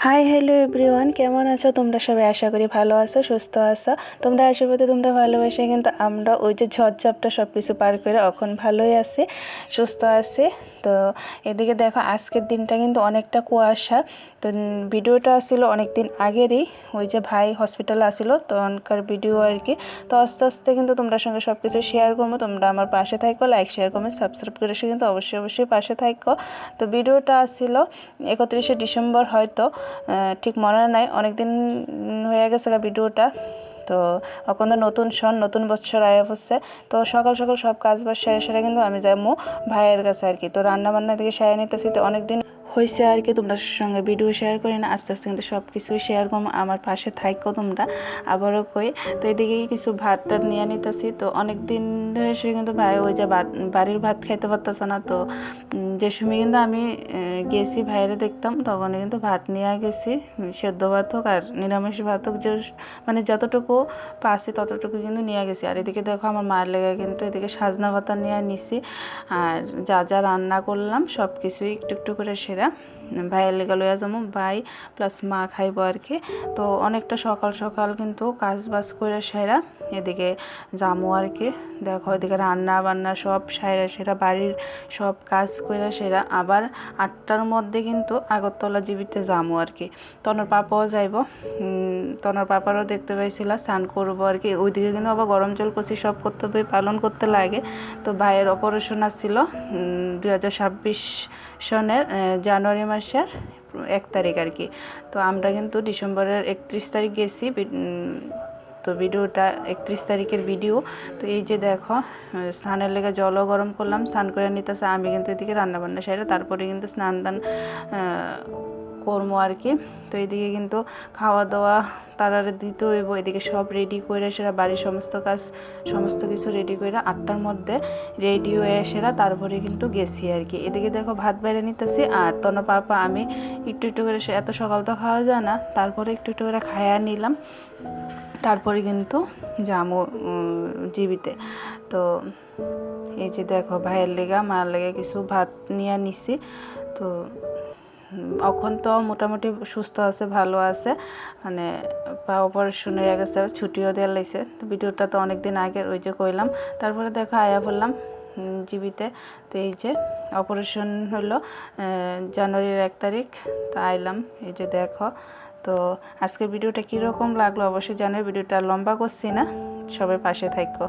Hi hello everyone, কেমন আছো তোমরা সবাই? আশা করি ভালো আছো, সুস্থ আছো। তোমরা আশীর্বাদে তোমরা ভালোবাসে কিন্তু আমরা ওই যে ঝড়ঝাপটা সব কিছু পার করে এখন ভালোই আছি, সুস্থ আছি। তো এদিকে দেখো আজকের দিনটা কিন্তু অনেকটা কুয়াশা। তো ভিডিওটা আসছিল অনেক দিন আগেরই, ওই যে ভাই হসপিটালে আসিল তখনকার ভিডিও আর কি। তো আস্তে আস্তে কিন্তু তোমরা সঙ্গে সব কিছু শেয়ার করবো। তোমরা আমার পাশে থাকো, লাইক শেয়ার কমেন্ট সাবস্ক্রাইব করে এসে কিন্তু অবশ্যই পাশে থাকো। তো ভিডিওটা আসছিল 31শে ডিসেম্বর, হয়তো ঠিক মনে নাই, অনেক দিন হয়ে গেছে ভিডিওটা। তো এখন তো নতুন সন, নতুন বছর আয়া পড়ছে। তো সকাল সকাল সব কাজ বাজ সেরে কিন্তু আমি যাবো ভাইয়ের কাছে আর কি। তো রান্না বান্না দিকে সেরে নিতেছি। তো অনেকদিন হয়েছে আর কি তোমরা সঙ্গে ভিডিও শেয়ার করি না, আস্তে আস্তে কিন্তু সব কিছুই শেয়ার করবো। আমার পাশে থাকো তোমরা, আবারও কই। তো এদিকে কিছু ভাত টাত নিয়ে নিতেছি। তো অনেক দিন ধরে সে কিন্তু ভাই ওই যে বাড়ির ভাত খাইতে পারতেছে না। তো যে সময় কিন্তু আমি গেছি ভাইয়েরে দেখতাম, তখন কিন্তু ভাত নিয়ে গেছি, সেদ্ধ ভাত হোক আর নিরামিষ ভাত হোক, যে মানে যতটুকু পাচ্ছি ততটুকু কিন্তু নিয়ে গেছি। আর এদিকে দেখো আমার মায়ের লেগে কিন্তু এদিকে সাজনা পাতা নিয়ে নিছি। আর যা যা রান্না করলাম সব কিছুই একটু একটু করে সেরা ভাইয়ের লেগে লইয়া যাবো, ভাই প্লাস মা খাইব আর কি। তো অনেকটা সকাল সকাল কিন্তু কাজ বাজ করে সেরা এদিকে যামো আর কি। দেখো এদিকে রান্না বান্না সব সেরা বাড়ির সব কাজ করে সেরা আবার 8টার মধ্যে কিন্তু আগরতলা জীবিতে যামো আর কি। তনর পাপাও যাইব, তনর পাপারও দেখতে পাইছিল, স্নান করবো আর কি। ওইদিকে কিন্তু আবার গরম জল কষি সব কর্তব্য পালন করতে লাগে। তো ভাইয়ের অপারেশন আসছিল 2026 সনের জানুয়ারি মাসের 1 তারিখ আর কি। তো আমরা কিন্তু ডিসেম্বরের 31 তারিখ গেছি। তো ভিডিওটা 31 তারিখের ভিডিও। তো এই যে দেখো স্নানের লেগে জলও গরম করলাম, স্নান করে নিতেছে। আমি কিন্তু এদিকে রান্নাবান্না সেরে তারপরে কিন্তু স্নান দান করবো আর কি। তো এদিকে কিন্তু খাওয়া দাওয়া তারারে দিতে হইব। এদিকে সব রেডি করে সেরা বাড়ির সমস্ত কাজ সমস্ত কিছু রেডি করে 8টার মধ্যে রেডি হয়ে সেরা তারপরে কিন্তু গেছি আর কি। এদিকে দেখো ভাত বাইরে নিতেছি আর তন পাপা আমি একটু একটু করে, এত সকাল তো খাওয়া যায় না, তারপরে একটু একটু করে খাইয়া নিলাম। তারপরে কিন্তু যামো জীবিতে। তো এই যে দেখো ভাইয়ের লেগা মায়ের লেগে কিছু ভাত নিয়ে নিছি। তো এখন তো মোটামুটি সুস্থ আছে, ভালো আছে, মানে পা অপারেশন হয়ে গেছে, ছুটিও দেওয়া লাগছে। তো ভিডিওটা তো অনেক দিন আগের, ওই যে কইলাম। তারপরে দেখো আয়া বললাম জীবিতে। তো এই যে অপারেশন হলো জানুয়ারির 1 তারিখ, তো আইলাম। এই যে দেখো। তো আজকের ভিডিওটা কীরকম লাগলো অবশ্যই জানার। ভিডিওটা লম্বা করছি না, সবাই পাশে থাকো।